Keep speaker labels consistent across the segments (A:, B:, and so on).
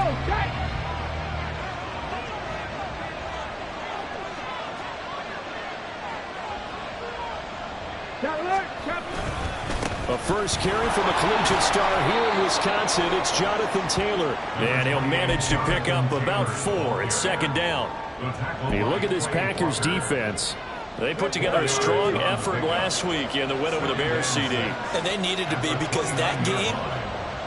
A: A first carry from a collegiate star here in Wisconsin. It's Jonathan Taylor. And he'll manage to pick up about 4. It's second down. You look at this Packers defense. They put together a strong effort last week in the win over the Bears, CD.
B: And they needed to be, because that game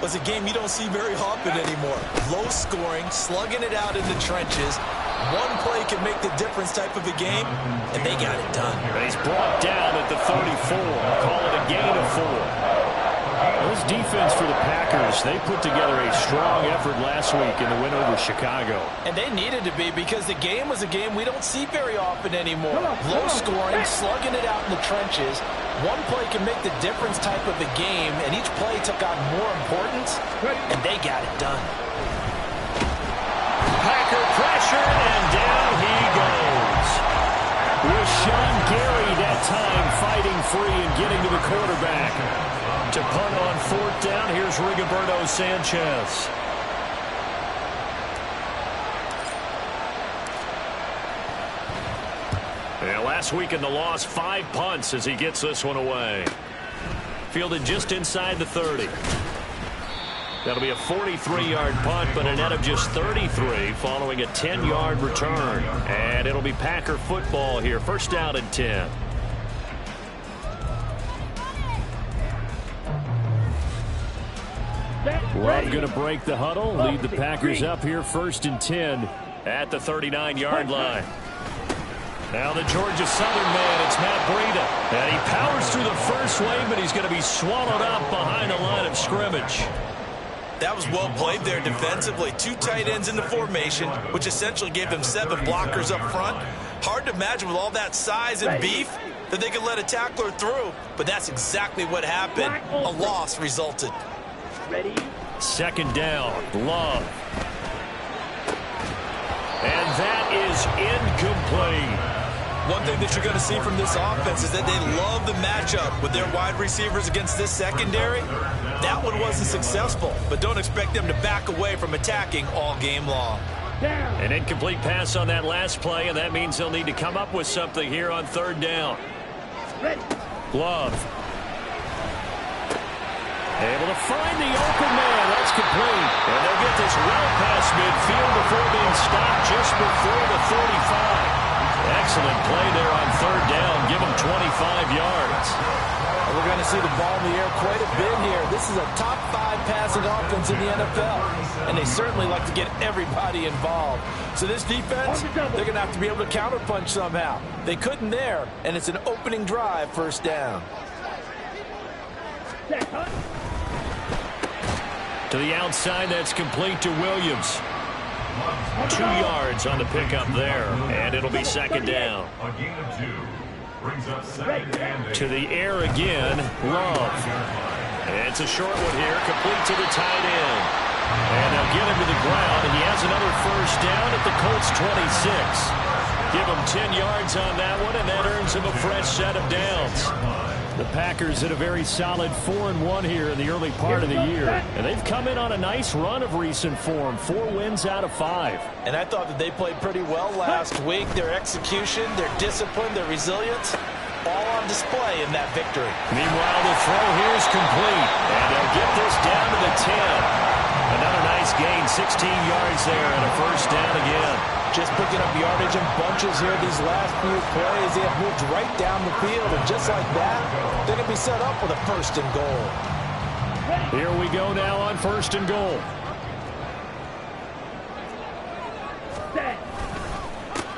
B: was a game you don't see very often anymore. Low scoring, slugging it out in the trenches. One play can make the difference type of a game, and they got it done.
A: And he's brought down at the 34. Call it a gain of 4. This defense for the Packers, they put together a strong effort last week in the win over Chicago.
B: And they needed to be, because the game was a game we don't see very often anymore. Low scoring, slugging it out in the trenches. One play can make the difference type of a game, and each play took on more importance, and they got it done.
A: Packer pressure, and down he goes. With Sean Gary that time fighting free and getting to the quarterback. To punt on 4th down, here's Rigoberto Sanchez. Yeah, last week in the loss, 5 punts as he gets this one away. Fielded just inside the 30. That'll be a 43-yard punt, but a net of just 33 following a 10-yard return. And it'll be Packer football here. First down and 10. Love going to break the huddle, lead the Packers up here 1st and 10 at the 39-yard line. Now the Georgia Southern man, it's Matt Breida. And he powers through the first wave, but he's going to be swallowed up behind the line of scrimmage.
B: That was well played there defensively. 2 tight ends in the formation, which essentially gave them 7 blockers up front. Hard to imagine with all that size and beef that they could let a tackler through, but that's exactly what happened. A loss resulted.
C: Ready?
A: Second down, Love. And that is incomplete.
B: One thing that you're going to see from this offense is that they love the matchup with their wide receivers against this secondary. That one wasn't successful, but don't expect them to back away from attacking all game long.
A: An incomplete pass on that last play, and that means they'll need to come up with something here on 3rd down. Love. Able to find the open man. That's complete. And they'll get this well past midfield before being stopped just before the 35. Excellent play there on 3rd down. Give them 25 yards.
B: We're going to see the ball in the air quite a bit here. This is a top 5 passing offense in the NFL, and they certainly like to get everybody involved. So this defense, they're going to have to be able to counterpunch somehow. They couldn't there, and it's an opening drive, 1st down.
A: To the outside, that's complete to Williams. 2 yards on the pickup there, and it'll be 2nd down.
D: A gain of 2 brings up 2nd and 8.
A: To the air again, Love. It's a short one here, complete to the tight end. And they'll get him to the ground, and he has another 1st down at the Colts 26. Give him 10 yards on that one, and that earns him a fresh set of downs. The Packers had a very solid 4-1 here in the early part of the year. And they've come in on a nice run of recent form. 4 wins out of 5.
B: And I thought that they played pretty well last week. Their execution, their discipline, their resilience, all on display in that victory.
A: Meanwhile, the throw here is complete. And they'll get this down to the 10. Another nice gain, 16 yards there, and a 1st down again.
B: Just picking up yardage in bunches here these last few plays. They have moved right down the field, and just like that, they're going to be set up with a 1st and goal.
A: Here we go now on 1st and goal.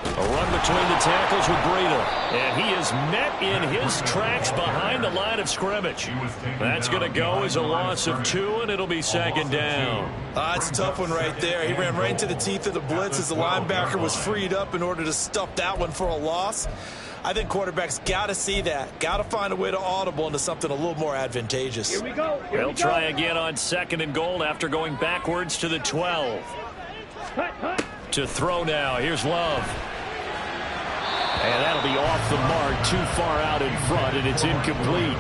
A: A run between the tackles with Breida. And he is met in his tracks behind the line of scrimmage. That's going to go as a loss of 2, and it'll be 2nd down.
B: It's a tough one right there. He ran right into the teeth of the blitz as the linebacker was freed up in order to stuff that one for a loss. I think quarterbacks got to see that. Got to find a way to audible into something a little more advantageous.
C: Here we go.
A: They'll try again on 2nd and goal after going backwards to the 12. To throw now. Here's Love. And that'll be off the mark, too far out in front, and it's incomplete.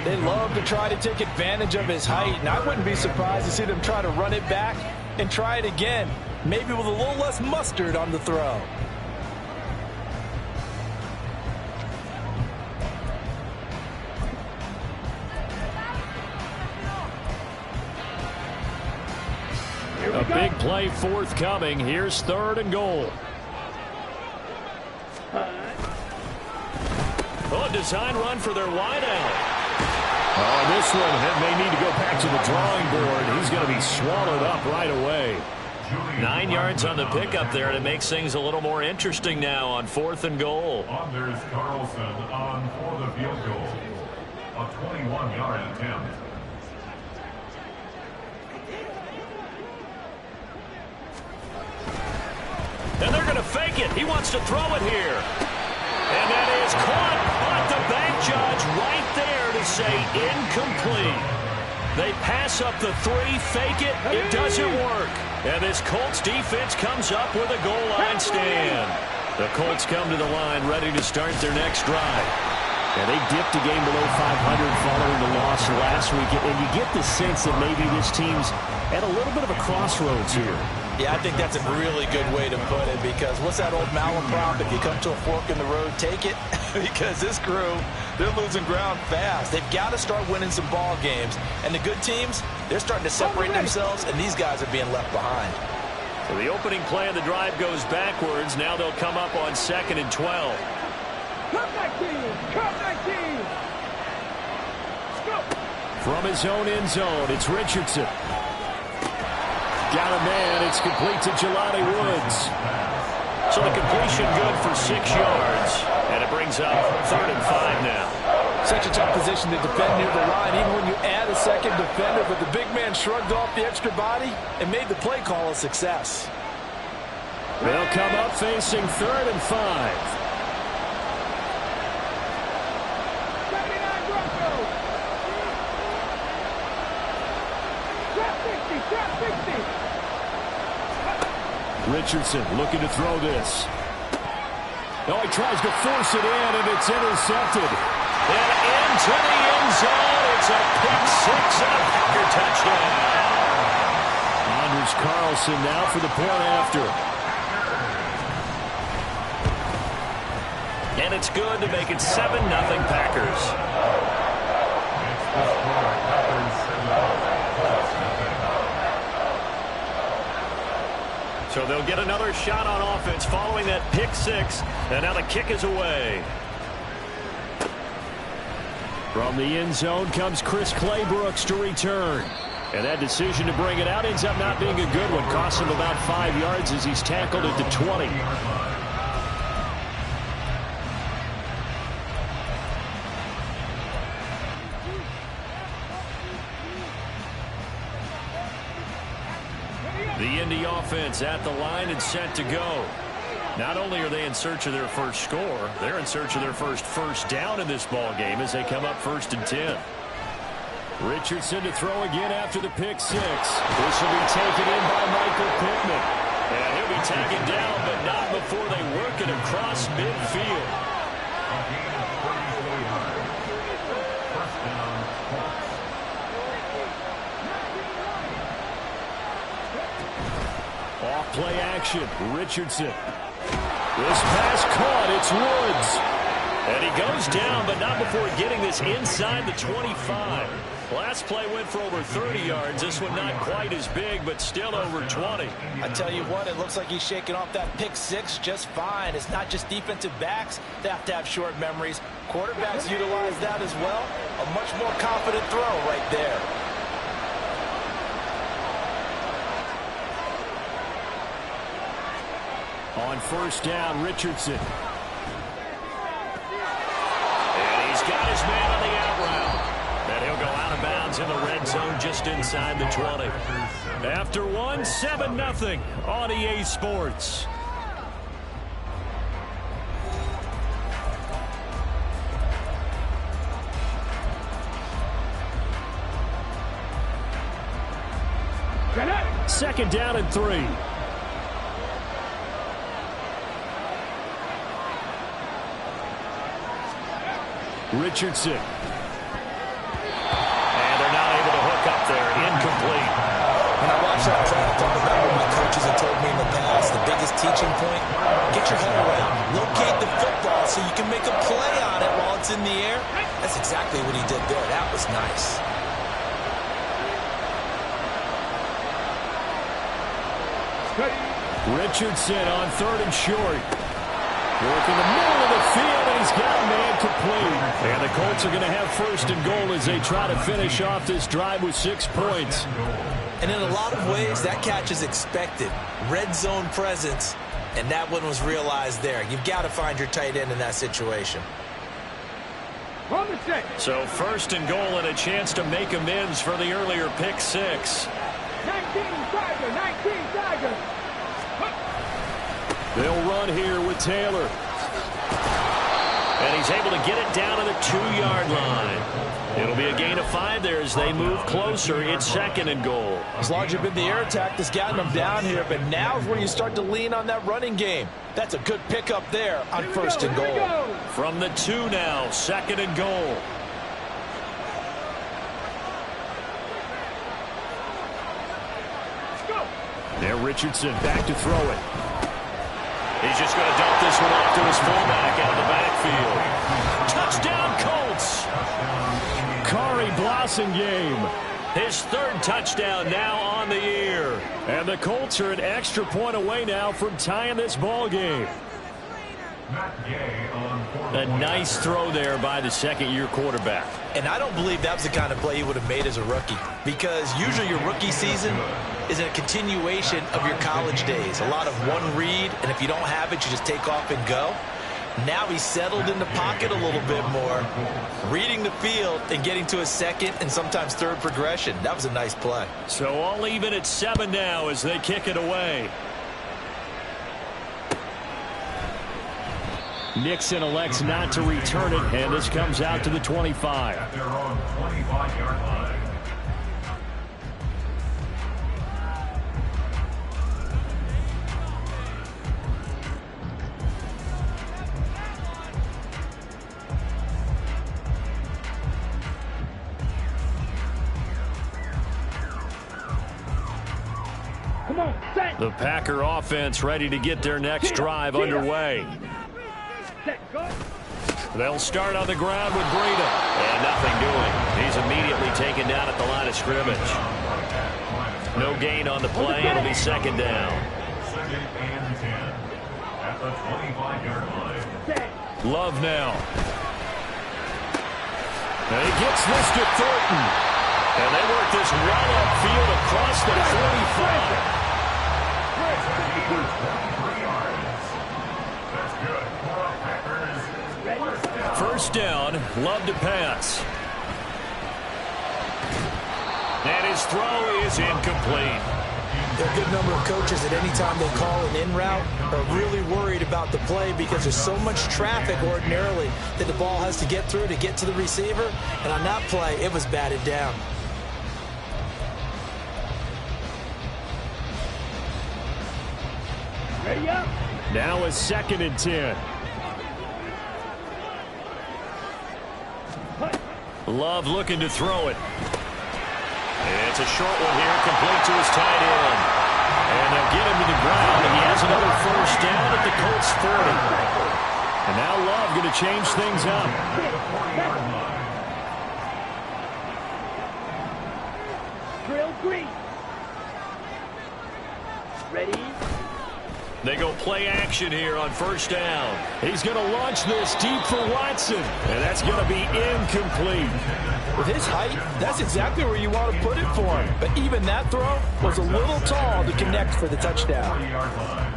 B: They love to try to take advantage of his height, and I wouldn't be surprised to see them try to run it back and try it again, maybe with a little less mustard on the throw.
A: A big play forthcoming. Here's 3rd and goal. Oh, design run for their wideout. Oh, this one may need to go back to the drawing board. He's going to be swallowed up right away. 9 yards on the pickup there, and it makes things a little more interesting now on 4th and goal.
D: Anders Carlson on for the field goal. A 21-yard attempt.
A: And they're going to fake it. He wants to throw it here. And that is caught. But the bank judge right there to say incomplete. They pass up the 3, fake it. It doesn't work. And this Colts defense comes up with a goal line stand. The Colts come to the line ready to start their next drive. And they dipped a game below 500 following the loss last week. And you get the sense that maybe this team's at a little bit of a crossroads here.
B: Yeah, I think that's a really good way to put it, because what's that old malaprop? If you come to a fork in the road, take it. Because this crew, they're losing ground fast. They've got to start winning some ball games. And the good teams, they're starting to separate themselves, and these guys are being left behind.
A: So the opening play of the drive goes backwards. Now they'll come up on 2nd and 12.
C: Come 19! Come 19!
A: From his own end zone, it's Richardson. Got a man. It's complete to Jelani Woods. So the completion good for 6 yards. And it brings up 3rd and 5 now.
B: Such a tough position to defend near the line, even when you add a second defender. But the big man shrugged off the extra body and made the play call a success.
A: They'll come up facing 3rd and 5. Richardson looking to throw this. Oh, he tries to force it in, and it's intercepted. And into the end zone. It's a pick 6 and a Packer touchdown. Anders Carlson now for the point after. And it's good to make it 7-0 Packers. So they'll get another shot on offense following that pick 6. And now the kick is away. From the end zone comes Chris Claybrooks to return. And that decision to bring it out ends up not being a good one. Costs him about 5 yards as he's tackled at the 20. The Indy offense at the line and set to go. Not only are they in search of their first score, they're in search of their first down in this ball game as they come up 1st and 10. Richardson to throw again after the pick 6. This will be taken in by Michael Pittman. And he'll be taken down, but not before they work it across midfield. Off play action, Richardson. This pass caught, it's Woods. And he goes down, but not before getting this inside the 25. Last play went for over 30 yards. This one not quite as big, but still over 20.
B: I tell you what, it looks like he's shaking off that pick 6 just fine. It's not just defensive backs that have to have short memories. Quarterbacks utilize that as well. A much more confident throw right there.
A: On 1st down, Richardson. And he's got his man on the out route. And he'll go out of bounds in the red zone just inside the 20. After one, 7-0 on EA Sports. Second down and 3. Richardson. And they're not able to hook up there. Incomplete.
B: When I watch that, I talk about teaching point. Get your head around. Locate the football so you can make a play on it while it's in the air. That's exactly what he did there. That was nice.
A: Richardson on 3rd and short. Working the middle of the field, and he's got a man complete. And the Colts are going to have 1st and goal as they try to finish off this drive with 6 points.
B: And in a lot of ways, that catch is expected. Red zone presence, and that one was realized there. You've got to find your tight end in that situation.
A: So 1st and goal and a chance to make amends for the earlier pick 6.
C: 19 Tiger.
A: They'll run here with Taylor. And he's able to get it down to the 2-yard line. It'll be a gain of 5 there as they move closer. It's 2nd and goal.
B: As long as you've been the air attack that's gotten them down here, but now's where you start to lean on that running game. That's a good pickup there on 1st and goal.
A: From the 2 now, 2nd and goal. There, Richardson back to throw it. He's just going to dump this one off to his fullback out of the backfield. Touchdown, Colts! Kari Blasingame, his 3rd touchdown now on the year. And the Colts are an extra point away now from tying this ball game. A nice throw there by the 2nd-year quarterback.
B: And I don't believe that was the kind of play he would have made as a rookie, because usually your rookie season is a continuation of your college days. A lot of one read, and if you don't have it, you just take off and go. Now he's settled in the pocket a little bit more, reading the field and getting to a 2nd and sometimes 3rd progression. That was a nice play.
A: So all even at 7 now as they kick it away. Nixon elects not to return it, and this comes out to the 25.
D: At their own 25-yard line.
C: Come on, set.
A: The Packer offense ready to get their next drive underway.
C: Set, go.
A: They'll start on the ground with Breida. And nothing doing. He's immediately taken down at the line of scrimmage. No gain on the play. It'll be 2nd down.
D: 2nd and 10 at the 25-yard line.
C: Set.
A: Love now. And he gets this to Thornton. And they work this well upfield across the 45.
D: 23 yards. That's good for a Packers.
A: 1st down, Love to pass. And his throw is incomplete.
B: There are a good number of coaches that any time they call an in route are really worried about the play because there's so much traffic ordinarily that the ball has to get through to get to the receiver. And on that play, it was batted down.
C: Ready up.
A: Now a 2nd and 10. Love looking to throw it. It's a short one here, complete to his tight end. And they'll get him to the ground, and he has another 1st down at the Colts 40. And now Love going to change things up.
C: Drill green. Ready.
A: They go play action here on 1st down. He's going to launch this deep for Watson. And that's going to be incomplete.
B: With his height, that's exactly where you want to put it for him. But even that throw was a little tall to connect for the touchdown.
D: 40-yard line.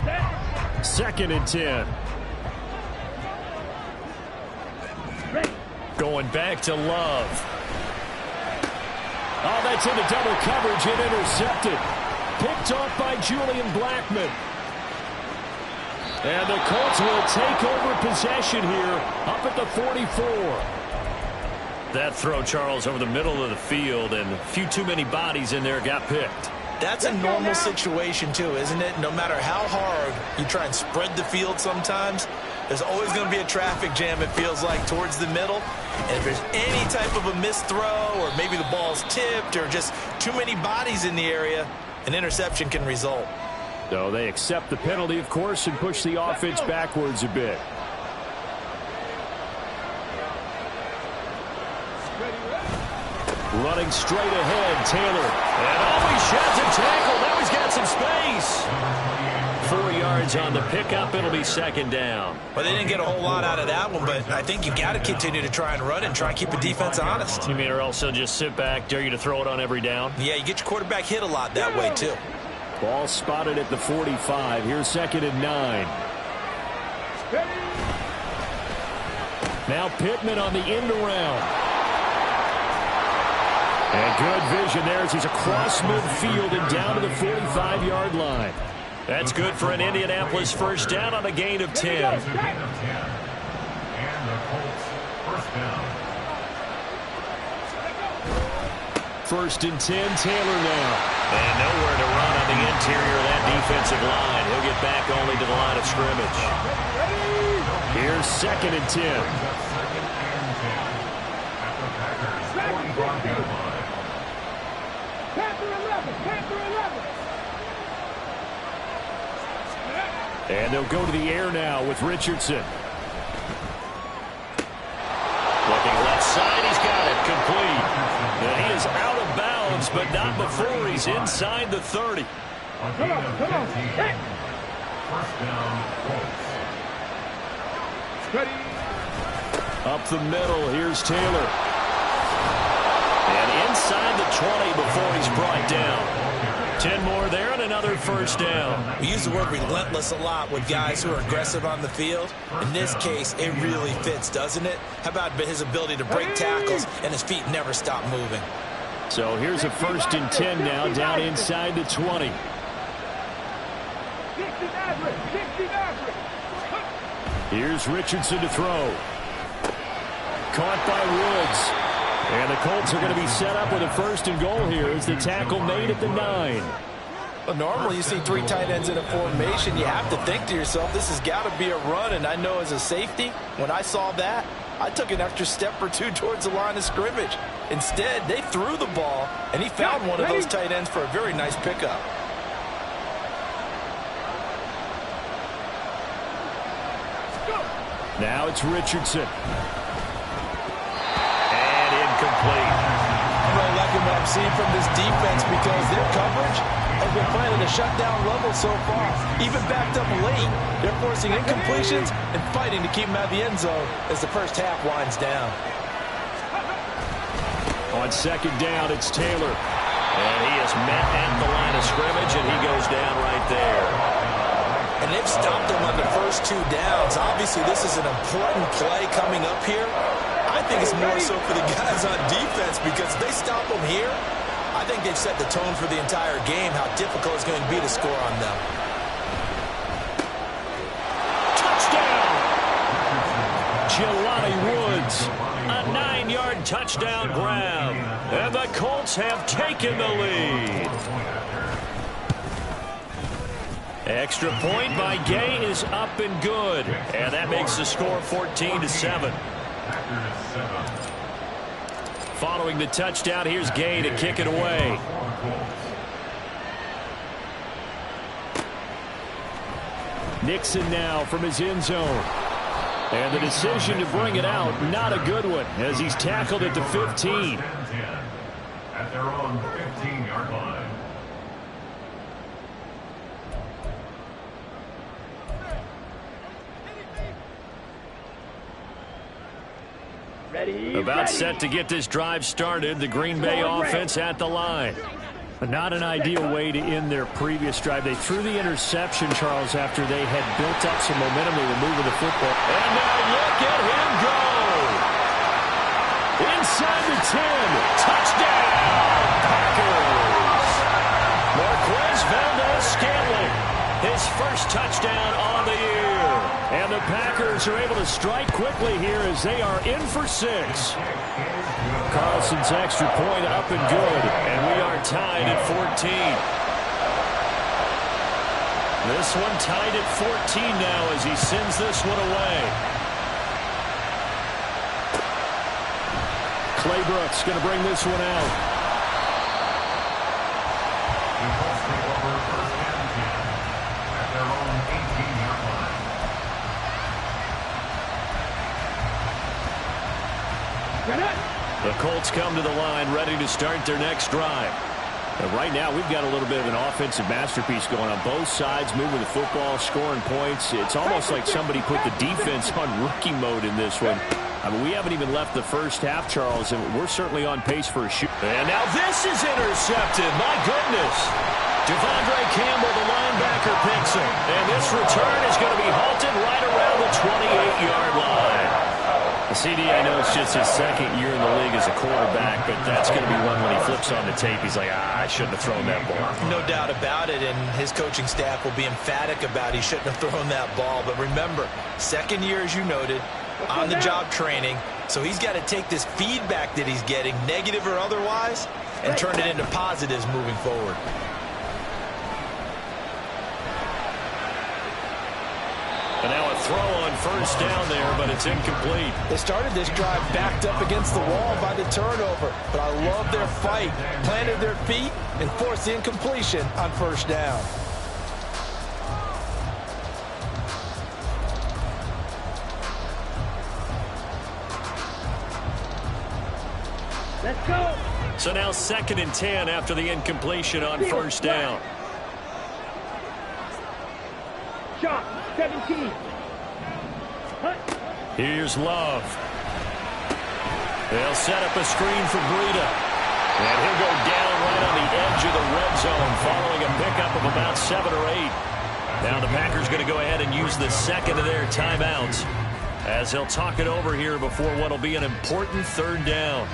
C: Set.
A: 2nd and 10.
C: Ready.
A: Going back to Love. Oh, that's into double coverage and intercepted. Picked off by Julian Blackman. And the Colts will take over possession here up at the 44. That throw, Charles, over the middle of the field, and a few too many bodies in there got picked.
B: That's a normal situation, too, isn't it? No matter how hard you try and spread the field sometimes, There's always going to be a traffic jam, it feels like, towards the middle. And if there's any type of a missed throw, or maybe the ball's tipped, or just too many bodies in the area, an interception can result.
A: So they accept the penalty, of course, and push the offense backwards a bit. Running straight ahead, Taylor. And he sheds a tackle. Now he's got some space. 4 yards on the pickup. It'll be second down.
B: Well, they didn't get a whole lot out of that one, but I think you've got to continue to try and run and try and keep the defense honest.
A: You mean or also just sit back, dare you to throw it on every down?
B: Yeah, you get your quarterback hit a lot that way, too.
A: Ball spotted at the 45. Here's second and 9. Now Pittman on the end around. And good vision there as he's across midfield and down to the 45-yard line. That's good for an Indianapolis first down on a gain of 10.
D: And the Colts first down.
A: First and 10, Taylor now. And nowhere to run on the interior of that defensive line. He'll get back only to the line of scrimmage. Here's second and 10. And they'll go to the air now with Richardson. Looking left side, he's got it complete. And he is out of bounds, but not before he's inside the 30.
C: Come on.
D: First down, Colts.
C: Ready.
A: Up the middle, here's Taylor. And inside the 20 before he's brought down. 10 more there and another first down.
B: We use the word relentless a lot with guys who are aggressive on the field. In this case, it really fits, doesn't it? How about his ability to break tackles and his feet never stop moving?
A: So here's a first and 10 now down inside the 20.
C: 60 Maverick.
A: Here's Richardson to throw. Caught by Woods. And the Colts are going to be set up with a first and goal here as the tackle made at the 9.
B: Well, normally you see 3 tight ends in a formation. You have to think to yourself, this has got to be a run. And I know as a safety, when I saw that, I took an extra step or two towards the line of scrimmage. Instead, they threw the ball, and he found one of those tight ends for a very nice pickup.
A: Now it's Richardson. Complete.
B: I'm really liking what I'm seeing from this defense because their coverage has been playing at a shutdown level so far. Even backed up late, they're forcing incompletions and fighting to keep them out of the end zone as the first half winds down.
A: On second down, it's Taylor. And he is met at the line of scrimmage, and he goes down right there.
B: And they've stopped him on the first 2 downs. Obviously, this is an important play coming up here. I think it's more so for the guys on defense because if they stop them here, I think they've set the tone for the entire game, how difficult it's going to be to score on them.
A: Touchdown! Jelani Woods, a 9-yard touchdown grab. And the Colts have taken the lead. Extra point by Gay is up and good. And that makes the score 14-7. Following the touchdown, here's Gay to kick it away. Nixon now from his end zone. And the decision to bring it out, not a good one, as he's tackled at the 15.
D: At their own 15-yard line.
A: About set to get this drive started. The Green Bay offense at the line. But not an ideal way to end their previous drive. They threw the interception, Charles, after they had built up some momentum. They were moving the football. And now look at him go. Inside the 10. Touchdown, Packers. Marquez Valdez-Scantling. His first touchdown on the year. And the Packers are able to strike quickly here as they are in for 6. Carlson's extra point up and good. And we are tied at 14. This one tied at 14 now as he sends this one away. Clay Brooks going to bring this one out.
D: The Colts take over first and 10 at their own 18-yard line.
A: The Colts come to the line ready to start their next drive. And right now, we've got a little bit of an offensive masterpiece going on both sides, moving the football, scoring points. It's almost like somebody put the defense on rookie mode in this one. I mean, we haven't even left the first half, Charles, and we're certainly on pace for a shoot. And now this is intercepted. My goodness. Devondre Campbell, the linebacker, picks him. And this return is going to be halted right around the 28-yard line. CD, I know it's just his second year in the league as a quarterback, but that's going to be one when he flips on the tape. He's like, I shouldn't have thrown that ball.
B: No doubt about it, and his coaching staff will be emphatic about he shouldn't have thrown that ball. But remember, second year, as you noted, on-the-job training, so he's got to take this feedback that he's getting, negative or otherwise, and turn it into positives moving forward.
A: And now a throw on first down there, but it's incomplete.
B: They started this drive backed up against the wall by the turnover, but I love their fight. Planted their feet and forced the incompletion on first down.
C: Let's go.
A: So now 2nd and 10 after the incompletion on first down.
C: Shot. 17.
A: Here's Love. They'll set up a screen for Breida. And he'll go down right on the edge of the red zone following a pickup of about 7 or 8. Now the Packers going to go ahead and use the second of their timeouts as he'll talk it over here before what will be an important 3rd down.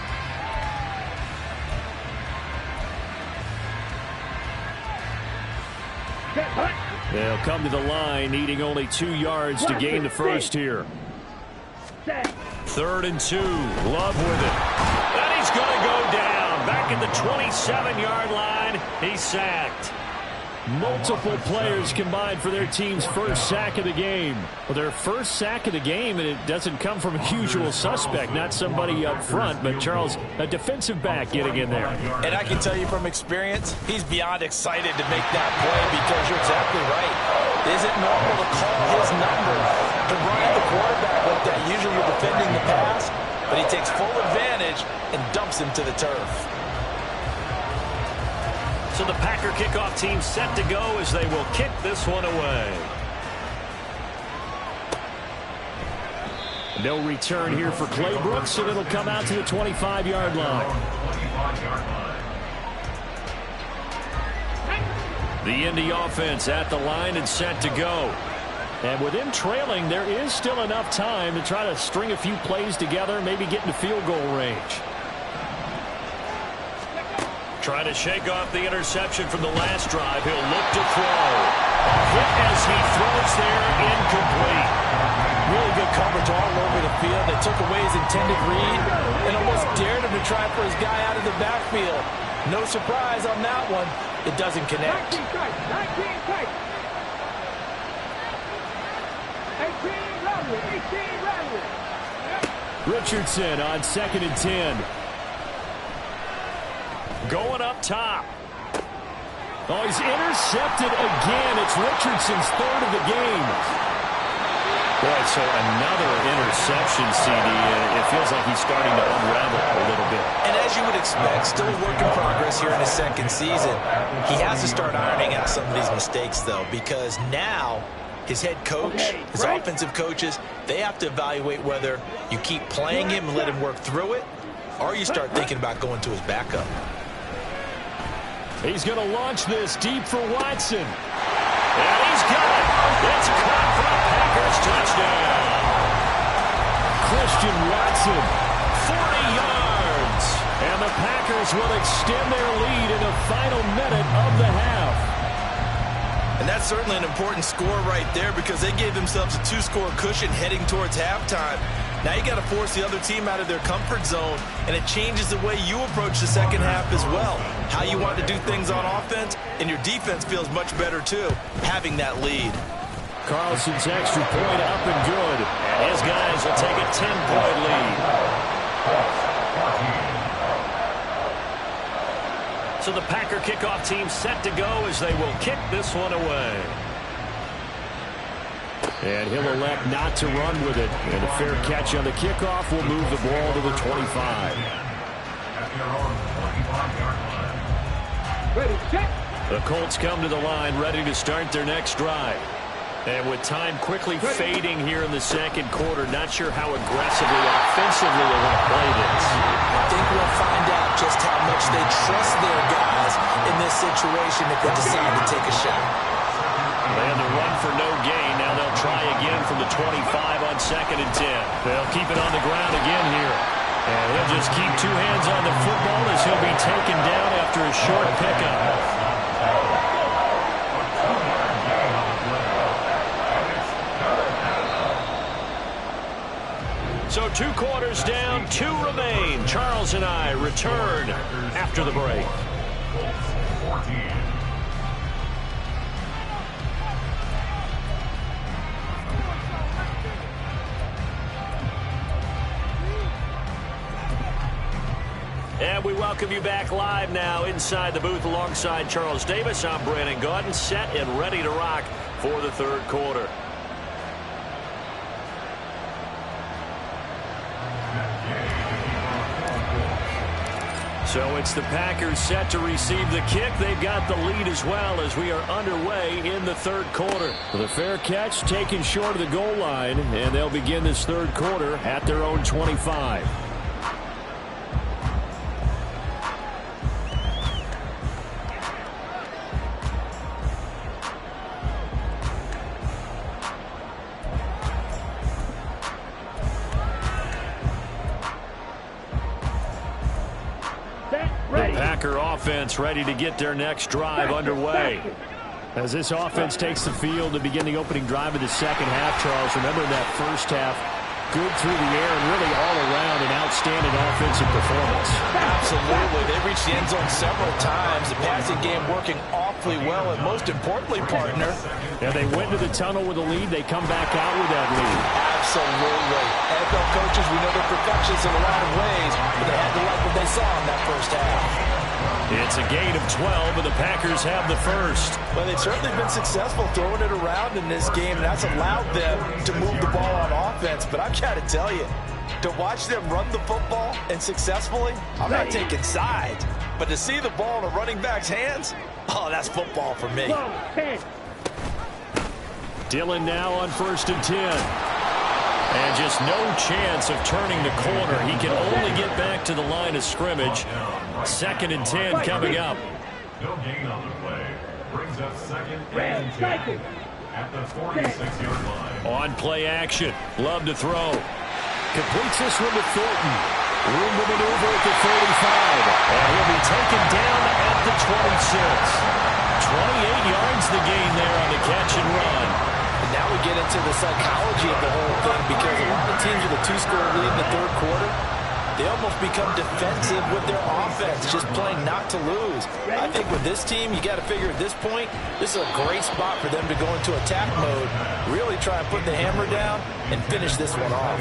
A: They'll come to the line, needing only 2 yards to gain the first here. 3rd and 2. Love with it. And he's going to go down. Back at the 27-yard line. He's sacked. Multiple players combined for their team's first sack of the game. Well, their first sack of the game, and it doesn't come from a usual suspect, not somebody up front, but Charles, a defensive back getting in there.
B: And I can tell you from experience, he's beyond excited to make that play because you're exactly right. Is it normal to call his number to run at the quarterback like that? Usually you're defending the pass, but he takes full advantage and dumps him to the turf.
A: So the Packer kickoff team set to go as they will kick this one away. No return here for Clay Brooks, and it'll come out to the 25-yard line. The Indy offense at the line and set to go. And with him trailing, there is still enough time to try to string a few plays together, maybe get into field goal range. Trying to shake off the interception from the last drive. He'll look to throw. A hit as he throws there, incomplete.
B: Really good coverage all over the field. They took away his intended read and almost dared him to try for his guy out of the backfield. No surprise on that one. It doesn't connect.
C: 19 tight. 18 Riley.
A: Richardson on 2nd and 10. Going up top. Oh, he's intercepted again. It's Richardson's 3rd of the game. Boy, so another interception, CD. It feels like he's starting to unravel a little bit.
B: And as you would expect, still a work in progress here in his 2nd season. He has to start ironing out some of these mistakes, though, because now his head coach, his offensive coaches, they have to evaluate whether you keep playing him and let him work through it, or you start thinking about going to his backup.
A: He's going to launch this deep for Watson. And he's got it. It's caught for a Packers touchdown. Christian Watson, 40 yards. And the Packers will extend their lead in the final minute of the half.
B: And that's certainly an important score right there because they gave themselves a 2-score cushion heading towards halftime. Now you got to force the other team out of their comfort zone, and it changes the way you approach the second half as well. How you want to do things on offense, and your defense feels much better too, having that lead.
A: Carlson's extra point up and good. And his guys will take a 10-point lead. So the Packer kickoff team set to go as they will kick this one away. And he'll elect not to run with it. And a fair catch on the kickoff will move the ball to the 25.
C: Ready, check.
A: The Colts come to the line ready to start their next drive. And with time quickly fading here in the second quarter, not sure how aggressively, offensively they want to play this.
B: I think we'll find out just how much they trust their guys in this situation if they decide to take a shot.
A: They had to run for no gain. Now they'll try again from the 25 on 2nd and 10. They'll keep it on the ground again here. And he'll just keep two hands on the football as he'll be taken down after a short pickup. So 2 quarters down, 2 remain. Charles and I return after the break. And we welcome you back live now inside the booth alongside Charles Davis. I'm Brandon Gaudin, set and ready to rock for the third quarter. So it's the Packers set to receive the kick. They've got the lead as well as we are underway in the third quarter. The fair catch taken short of the goal line, and they'll begin this third quarter at their own 25. Packer offense ready to get their next drive underway. As this offense takes the field to begin the opening drive of the second half, Charles, remember that first half, good through the air and really all around an outstanding offensive performance.
B: Absolutely. They reached the end zone several times. The passing game working awfully well, and most importantly, partner.
A: Yeah, they went to the tunnel with a lead. They come back out with that lead.
B: Absolutely. NFL coaches, we know they're perfectionists in a lot of ways, but they had to like what they saw in that first half.
A: It's a gain of 12, and the Packers have the first.
B: Well, they've certainly been successful throwing it around in this game, and that's allowed them to move the ball on offense. But I've got to tell you, to watch them run the football and successfully, I'm not taking sides, but to see the ball in a running back's hands, oh, that's football for me.
A: Dillon now on 1st and 10. And just no chance of turning the corner. He can only get back to the line of scrimmage. 2nd and 10 coming up.
D: No gain on the play. Brings up 2nd and 10 at the 46-yard line.
A: On play action. Love to throw. Completes this one to Thornton. Room to maneuver at the 35. And he'll be taken down at the 26. 28 yards the gain there on the catch and run.
B: And now we get into the psychology of the whole thing, because a lot of teams with a 2-score lead in the third quarter, they almost become defensive with their offense, just playing not to lose. I think with this team, you got to figure at this point, this is a great spot for them to go into attack mode, really try and put the hammer down and finish this one off.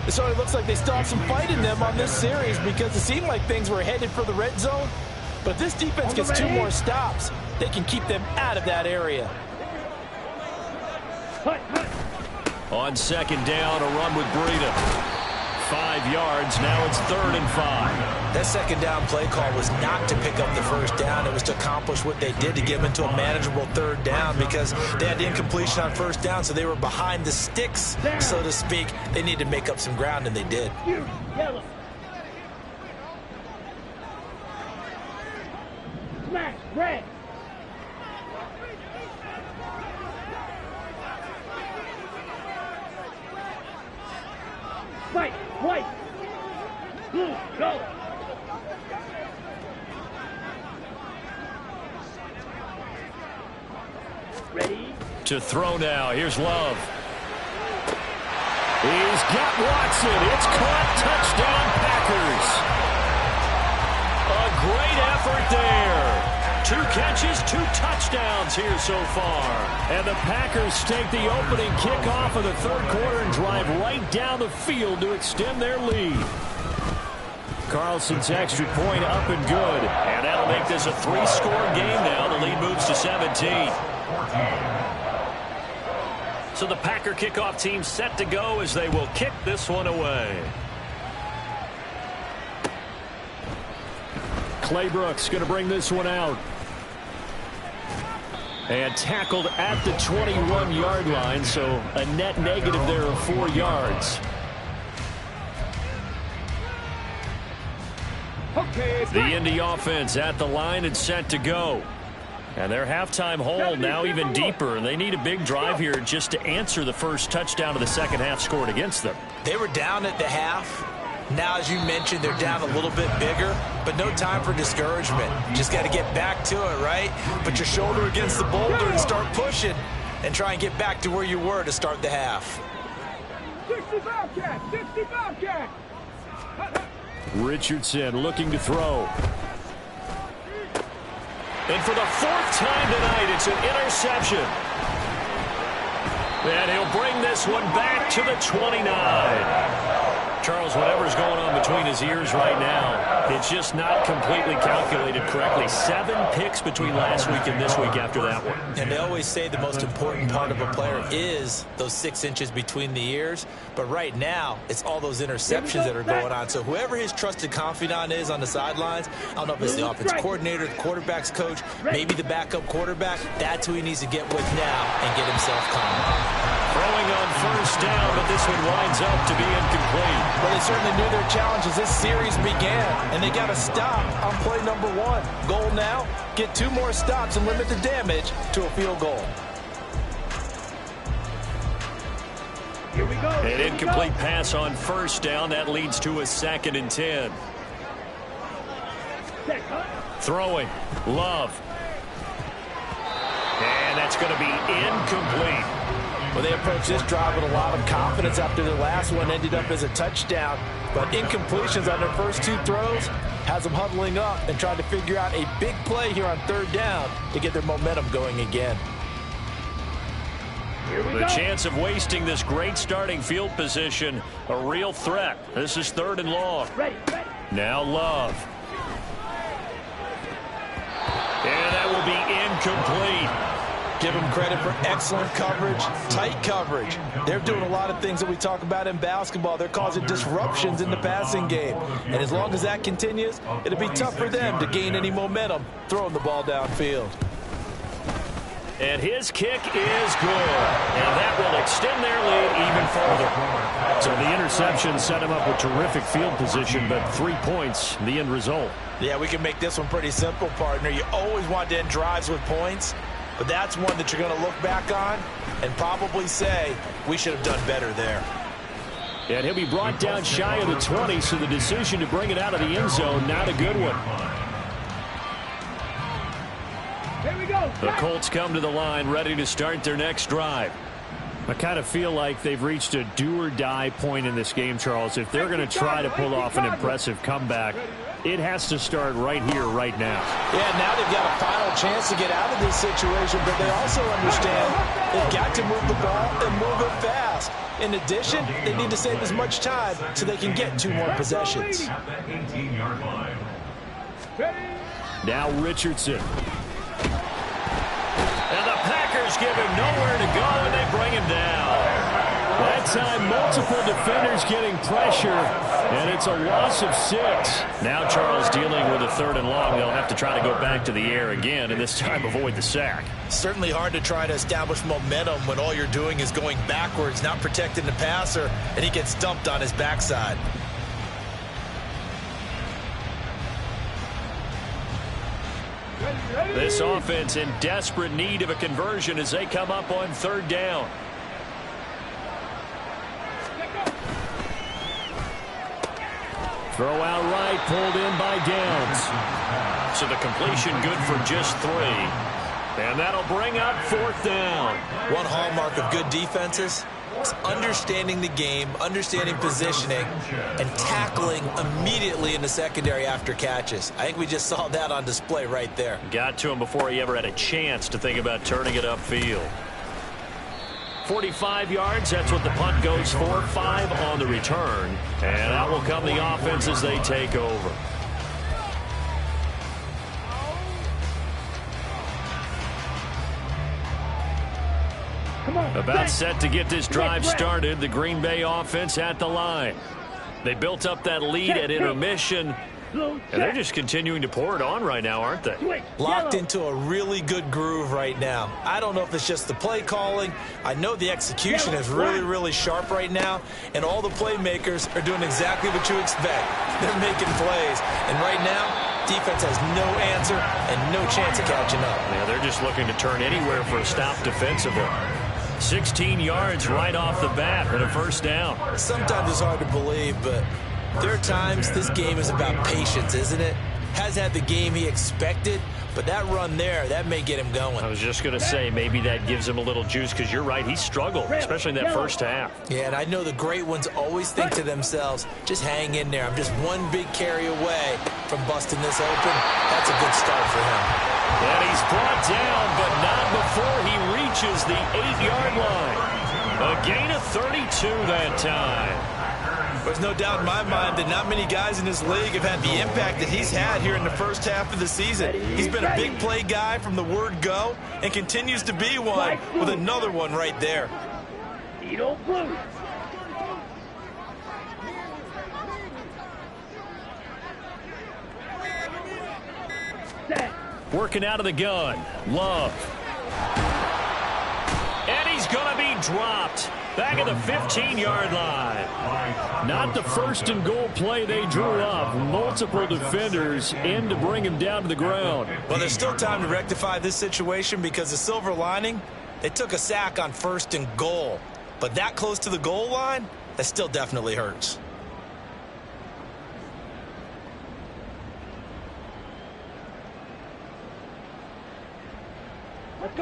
B: It certainly looks like they still have some fight in them on this series, because it seemed like things were headed for the red zone. But this defense gets 2 more stops. They can keep them out of that area.
A: On 2nd down, a run with Breida. 5 yards. Now it's 3rd and 5.
B: That 2nd down play call was not to pick up the 1st down. It was to accomplish what they did, to get them into a manageable 3rd down, because they had incompletion on 1st down, so they were behind the sticks, so to speak. They needed to make up some ground, and they did.
C: Yellow. Smash, red. Fight, white. Blue, go.
A: Ready? To throw now. Here's Love. He's got Watson. It's caught. Touchdown, Packers. A great effort there. 2 catches, 2 touchdowns here so far. And the Packers take the opening kickoff of the third quarter and drive right down the field to extend their lead. Carlson's extra point up and good. And that'll make this a 3-score game now. The lead moves to 17. So the Packer kickoff team set to go as they will kick this one away. Claybrook's going to bring this one out. And tackled at the 21-yard line, so a net negative there of 4 yards. The Indy offense at the line and set to go. And their halftime hole now even deeper, and they need a big drive here just to answer the first touchdown of the second half scored against them.
B: They were down at the half. Now, as you mentioned, they're down a little bit bigger, but no time for discouragement. Just got to get back to it, right? Put your shoulder against the boulder and start pushing and try and get back to where you were to start the half.
C: 60 Bobcat! 60 Bobcat!
A: Richardson looking to throw. And for the 4th time tonight, it's an interception. And he'll bring this one back to the 29. Charles, whatever's going on between his ears right now, it's just not completely calculated correctly. 7 picks between last week and this week after that one.
B: And they always say the most important part of a player is those 6 inches between the ears. But right now, it's all those interceptions that are going on. So whoever his trusted confidant is on the sidelines, I don't know if it's the offense coordinator, the quarterback's coach, maybe the backup quarterback, that's who he needs to get with now and get himself calm.
A: Throwing on first down, but this one winds up to be incomplete.
B: Well, they certainly knew their challenge as this series began, and they got to stop on play number 1. Goal now, get 2 more stops and limit the damage to a field goal.
C: Here we go.
A: An incomplete pass on first down. That leads to a 2nd and 10. Throwing. Love. And that's going to be incomplete.
B: Well, they approached this drive with a lot of confidence after their last one ended up as a touchdown. But incompletions on their first 2 throws has them huddling up and trying to figure out a big play here on 3rd down to get their momentum going again.
A: The chance of wasting this great starting field position, a real threat. This is 3rd and long. Now Love. And that will be incomplete.
B: Give them credit for excellent coverage, tight coverage. They're doing a lot of things that we talk about in basketball. They're causing disruptions in the passing game. And as long as that continues, it'll be tough for them to gain any momentum throwing the ball downfield.
A: And his kick is good. And that will extend their lead even further. So the interception set him up with terrific field position, but 3 points, the end result.
B: Yeah, we can make this one pretty simple, partner. You always want to end drives with points. But that's one that you're going to look back on and probably say, we should have done better there.
A: And he'll be brought down shy of the 20, so the decision to bring it out of the end zone, not a good one.
C: Here we go.
A: The Colts come to the line, ready to start their next drive. I kind of feel like they've reached a do-or-die point in this game, Charles. If they're going to try to pull off an impressive comeback, it has to start right here, right now.
B: Yeah, now they've got a final chance to get out of this situation, but they also understand they've got to move the ball and move it fast. In addition, they need to save as much time so they can get 2 more possessions.
A: Now Richardson. And the Packers give him nowhere to go, and they bring him down. That time, multiple defenders getting pressure, and it's a loss of 6. Now Charles dealing with a 3rd and long. They'll have to try to go back to the air again, and this time avoid the sack.
B: Certainly hard to try to establish momentum when all you're doing is going backwards, not protecting the passer, and he gets dumped on his backside.
A: This offense in desperate need of a conversion as they come up on 3rd down. Throw out right, pulled in by Downs. So the completion good for just 3. And that'll bring up 4th down.
B: One hallmark of good defenses, It's understanding the game, understanding positioning, and tackling immediately in the secondary after catches. I think we just saw that on display right there.
A: Got to him before he ever had a chance to think about turning it upfield. 45 yards, that's what the punt goes for. 5 on the return. And out will come the offense as they take over. About set to get this drive started. The Green Bay offense at the line. They built up that lead at intermission, and they're just continuing to pour it on right now, aren't they?
B: Locked into a really good groove right now. I don't know if it's just the play calling. I know the execution is really, really sharp right now, and all the playmakers are doing exactly what you expect. They're making plays, and right now, defense has no answer and no chance of catching up.
A: Yeah, they're just looking to turn anywhere for a stop defensively. 16 yards right off the bat and a first down.
B: Sometimes it's hard to believe, but there are times this game is about patience, isn't it? Has had the game he expected, but that run there, that may get him going.
A: I was just going to say maybe that gives him a little juice because you're right, he struggled, especially in that first half.
B: Yeah, and I know the great ones always think to themselves, just hang in there. I'm just one big carry away from busting this open. That's a good start for him.
A: And he's brought down, but not before he reaches the 8-yard line. A gain of 32 that time.
B: There's no doubt in my mind that not many guys in this league have had the impact that he's had here in the first half of the season. He's been a big play guy from the word go and continues to be one with another one right there.
A: Working out of the gun. Love. And he's going to be dropped. Back at the 15-yard line. Not the first and goal play they drew up. Multiple defenders in to bring him down to the ground.
B: Well, there's still time to rectify this situation because the silver lining, they took a sack on first and goal. But that close to the goal line, that still definitely hurts.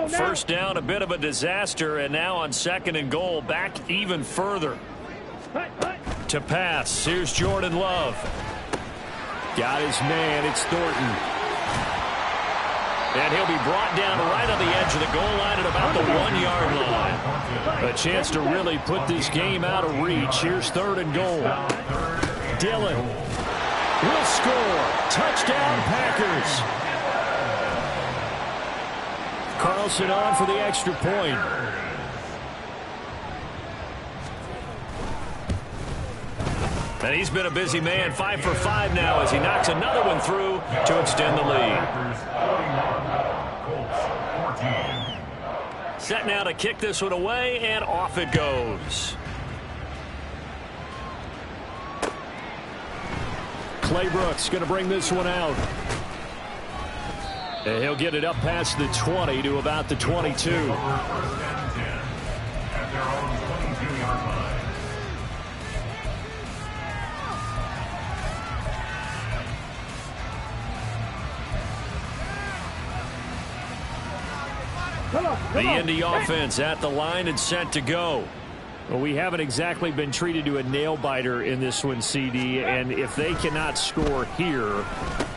A: First down, a bit of a disaster, and now on second and goal, back even further. To pass, here's Jordan Love. Got his man, it's Thornton. And he'll be brought down right on the edge of the goal line at about the 1-yard line. A chance to really put this game out of reach. Here's third and goal. Dillon will score. Touchdown, Packers. Carlson on for the extra point. And he's been a busy man, 5 for 5 now as he knocks another one through to extend the lead. Set now to kick this one away, and off it goes. Clay Brooks going to bring this one out. And he'll get it up past the 20 to about the 22. The Indy offense at the line and set to go. Well, we haven't exactly been treated to a nail-biter in this one, CD, and if they cannot score here,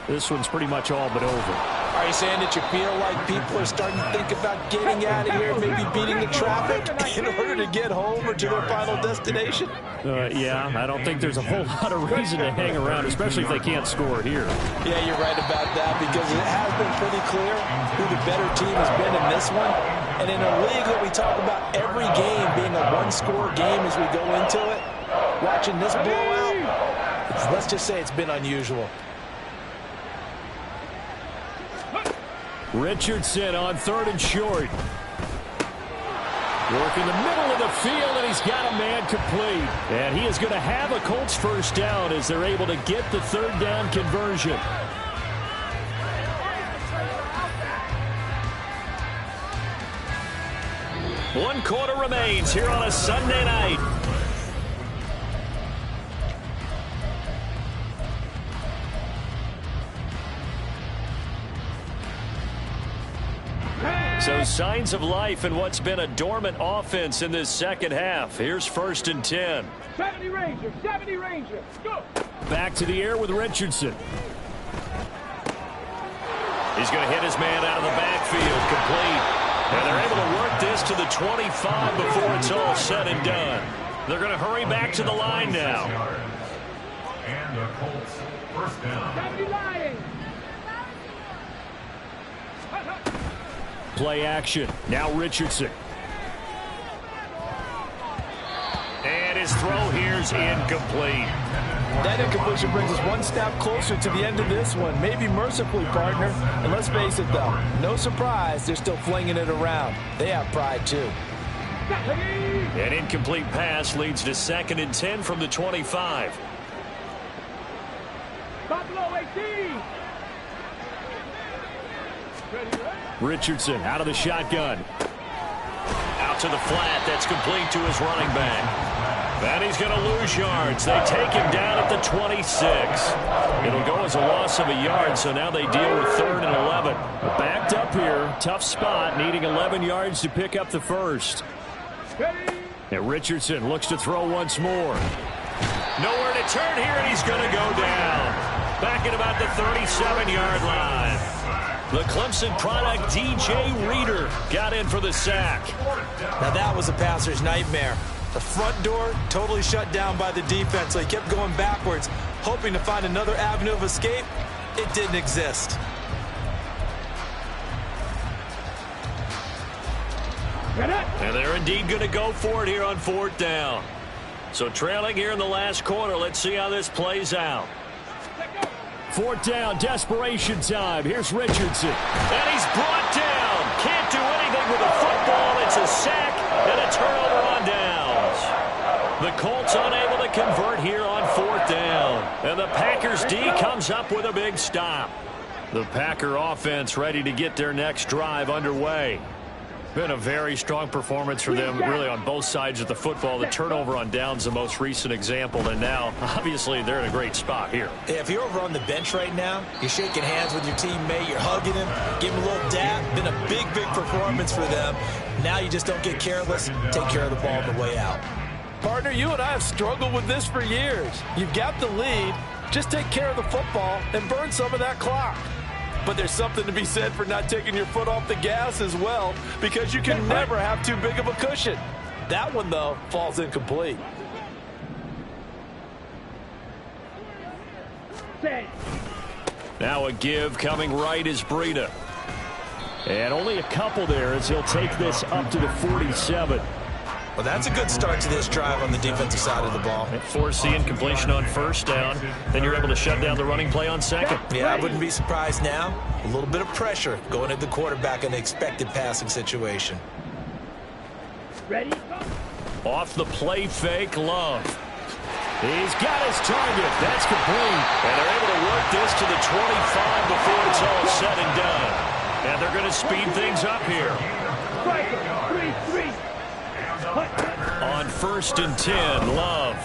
A: this one's pretty much all but over.
B: Are you saying that you feel like people are starting to think about getting out of here, maybe beating the traffic in order to get home or to their final destination?
A: Yeah, I don't think there's a whole lot of reason to hang around, especially if they can't score here.
B: Yeah, you're right about that because it has been pretty clear who the better team has been in this one. And in a league that we talk about every game being a one-score game as we go into it, watching this blowout, let's just say it's been unusual.
A: Richardson on third and short. Working the middle of the field, and he's got a man complete. And he is going to have a Colts first down as they're able to get the third down conversion. One quarter remains here on a Sunday night. So signs of life in what's been a dormant offense in this second half. Here's 1st and 10.
C: 70 Ranger, 70 Ranger, go!
A: Back to the air with Richardson. He's going to hit his man out of the backfield, complete. And they're able to work this to the 25 before it's all said and done. They're going to hurry back to the line now.
D: And the Colts, 1st down.
C: 70 Lions!
A: Play action. Now Richardson. And his throw here's incomplete.
B: That incompletion brings us one step closer to the end of this one. Maybe mercifully, partner. And let's face it, though, no surprise, they're still flinging it around. They have pride, too.
A: An incomplete pass leads to 2nd and 10 from the 25.
C: Buffalo 18!
A: Richardson out of the shotgun. Out to the flat. That's complete to his running back. And he's going to lose yards. They take him down at the 26. It'll go as a loss of a yard, so now they deal with 3rd and 11. Backed up here. Tough spot, needing 11 yards to pick up the first. And Richardson looks to throw once more. Nowhere to turn here, and he's going to go down. Back at about the 37-yard line. The Clemson product, DJ Reader, got in for the sack.
B: Now that was a passer's nightmare. The front door totally shut down by the defense, so he kept going backwards, hoping to find another avenue of escape. It didn't exist.
A: And they're indeed going to go for it here on 4th down. So trailing here in the last quarter. Let's see how this plays out. 4th down, desperation time. Here's Richardson. And he's brought down. Can't do anything with a football. It's a sack and a turnover on downs. The Colts unable to convert here on 4th down. And the Packers D comes up with a big stop. The Packer offense ready to get their next drive underway. Been a very strong performance for them, really, on both sides of the football. The turnover on downs, the most recent example, and now, obviously, they're in a great spot here.
B: If you're over on the bench right now, you're shaking hands with your teammate, you're hugging him, giving him a little dap. Been a big, big performance for them. Now you just don't get careless. Take care of the ball on the way out. Partner, you and I have struggled with this for years. You've got the lead. Just take care of the football and burn some of that clock. But there's something to be said for not taking your foot off the gas as well, because you can never have too big of a cushion. That one, though, falls incomplete.
A: Now a give coming right is Breida. And only a couple there as he'll take this up to the 47.
B: Well, that's a good start to this drive on the defensive side of the ball.
A: Force the incompletion on 1st down. Then you're able to shut down the running play on 2nd.
B: Yeah, I wouldn't be surprised now. A little bit of pressure going at the quarterback in an expected passing situation.
C: Ready?
A: Off the play fake, Love. He's got his target. That's complete. And they're able to work this to the 25 before it's all said and done. And they're going to speed things up here.
C: 3-3.
A: On 1st and 10, Love.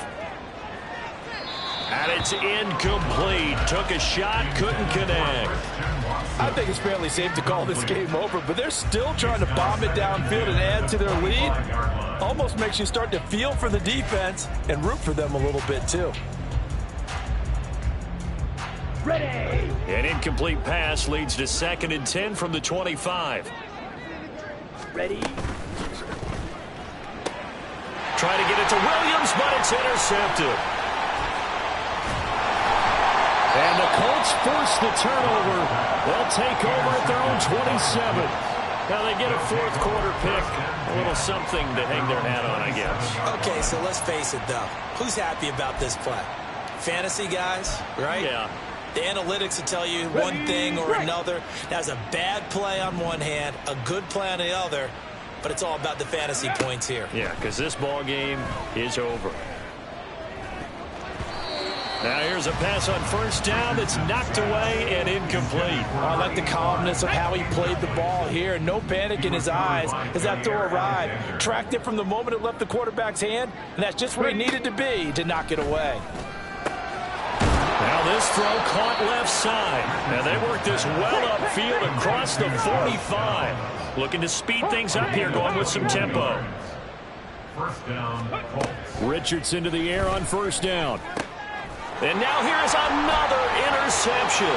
A: And it's incomplete. Took a shot, couldn't connect.
B: I think it's fairly safe to call this game over, but they're still trying to bomb it downfield and add to their lead. Almost makes you start to feel for the defense and root for them a little bit, too.
C: Ready?
A: An incomplete pass leads to 2nd and 10 from the 25.
C: Ready?
A: Trying to get it to Williams, but it's intercepted. And the Colts force the turnover. They'll take over at their own 27. Now they get a 4th quarter pick. A little something to hang their hat on, I guess.
B: Okay, so let's face it, though. Who's happy about this play? Fantasy guys, right?
A: Yeah.
B: The analytics will tell you one thing or another. That's a bad play on one hand, a good play on the other. But it's all about the fantasy points here.
A: Yeah, because this ball game is over. Now here's a pass on 1st down that's knocked away and incomplete.
B: I like the calmness of how he played the ball here. No panic in his eyes as that throw arrived. Tracked it from the moment it left the quarterback's hand, and that's just where he needed to be to knock it away.
A: Now this throw caught left side. And they work this well upfield across the 45. looking to speed things up here, going with some tempo.
D: First down, Colts.
A: Richardson to the air on first down. And now here's another interception.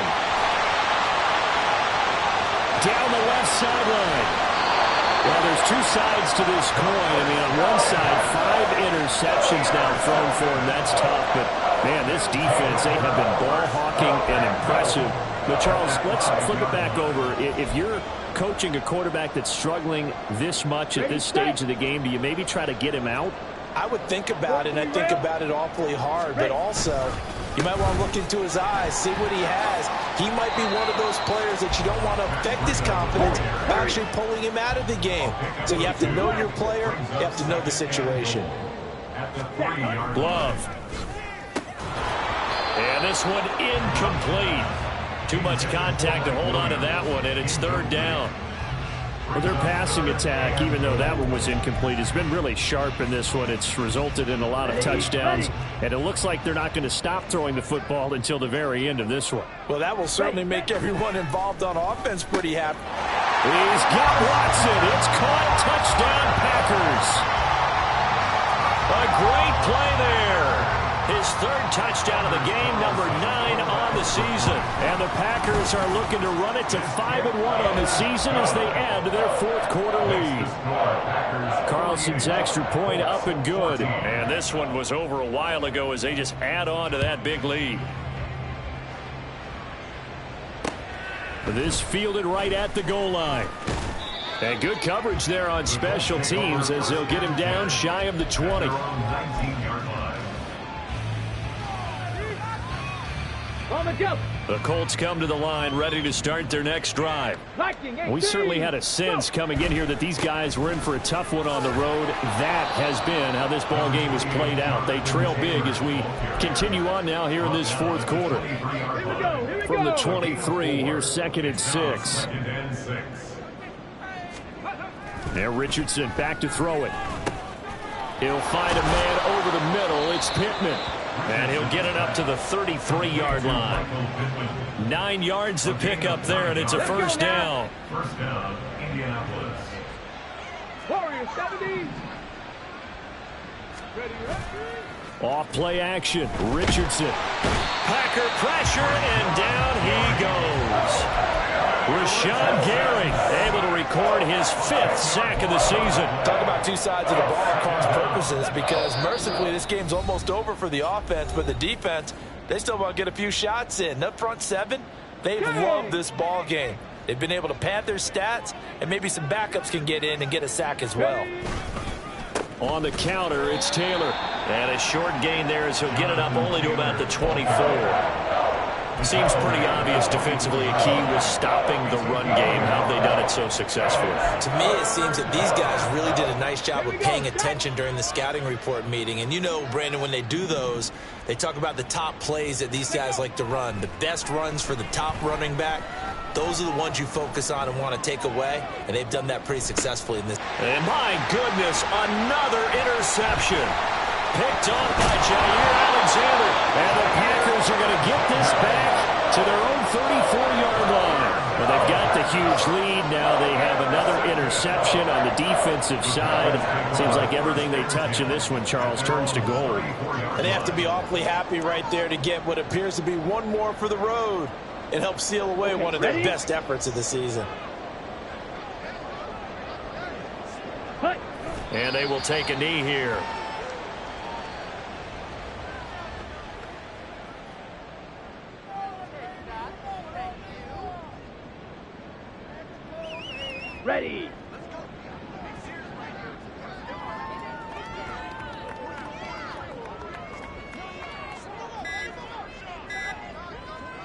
A: Down the left sideline. Well, there's two sides to this coin. I mean, on one side, 5 interceptions now thrown for him. That's tough. But, man, this defense, they have been ball hawking and impressive. But, Charles, let's flip it back over. If you're coaching a quarterback that's struggling this much at this stage of the game, do you maybe try to get him out?
B: I would think about it, and I think about it awfully hard. But also, you might want to look into his eyes, see what he has. He might be one of those players that you don't want to affect his confidence by actually pulling him out of the game. So you have to know your player. You have to know the situation.
A: Glove. And this one incomplete. Too much contact to hold on to that one, and it's third down. Well, their passing attack, even though that one was incomplete, has been really sharp in this one. It's resulted in a lot of touchdowns, and it looks like they're not going to stop throwing the football until the very end of this one.
B: Well, that will certainly make everyone involved on offense pretty happy.
A: He's got Watson. It's caught. Touchdown, Packers. A great play there. His third touchdown of the game, number 9 on the season. And the Packers are looking to run it to 5-1 on the season as they add to their fourth quarter lead. Carlson's extra point up and good. And this one was over a while ago as they just add on to that big lead. This fielded right at the goal line. And good coverage there on special teams as they'll get him down shy of the 20. The Colts come to the line ready to start their next drive. We certainly had a sense coming in here that these guys were in for a tough one on the road. That has been how this ball game has played out. They trail big as we continue on now here in this fourth quarter. From the 23, here's 2nd and 6. Now Richardson back to throw it. He'll find a man over the middle. It's Pittman. And he'll get it up to the 33-yard line. 9 yards to pick up there, and it's a first down.
D: First down, Indianapolis.
C: Warrior 70. Ready,
A: Off play action. Richardson. Packer pressure, and down he goes. Rashawn Gary able to record his 5th sack of the season.
B: Talk about two sides of the ball across purposes, because mercifully this game's almost over for the offense, but the defense, they still want to get a few shots in. That front 7, they've loved this ball game. They've been able to pad their stats, and maybe some backups can get in and get a sack as well.
A: On the counter, it's Taylor. And a short gain there as he'll get it up only to about the 24. Seems pretty obvious defensively a key was stopping the run game. How have they done it so successfully?
B: To me, it seems that these guys really did a nice job of paying attention during the scouting report meeting. And you know, Brandon, when they do those, they talk about the top plays that these guys like to run. The best runs for the top running back, those are the ones you focus on and want to take away. And they've done that pretty successfully in this.
A: And my goodness, another interception. Picked off by Jair Alexander. And the Packers are going to get this back to their own 34-yard line. Well, they've got the huge lead. Now they have another interception on the defensive side. Seems like everything they touch in this one, Charles, turns to gold.
B: And they have to be awfully happy right there to get what appears to be one more for the road. It helps seal away one of their best efforts of the season.
A: And they will take a knee here.
C: Ready.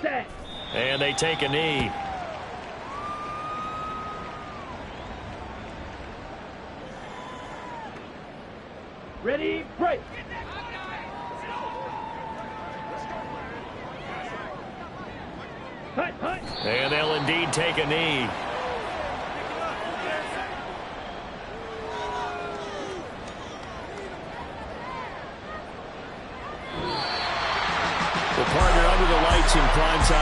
C: Set.
A: And they take a knee.
C: Ready, break. Hut, hut.
A: And they'll indeed take a knee. The partner under the lights in prime time.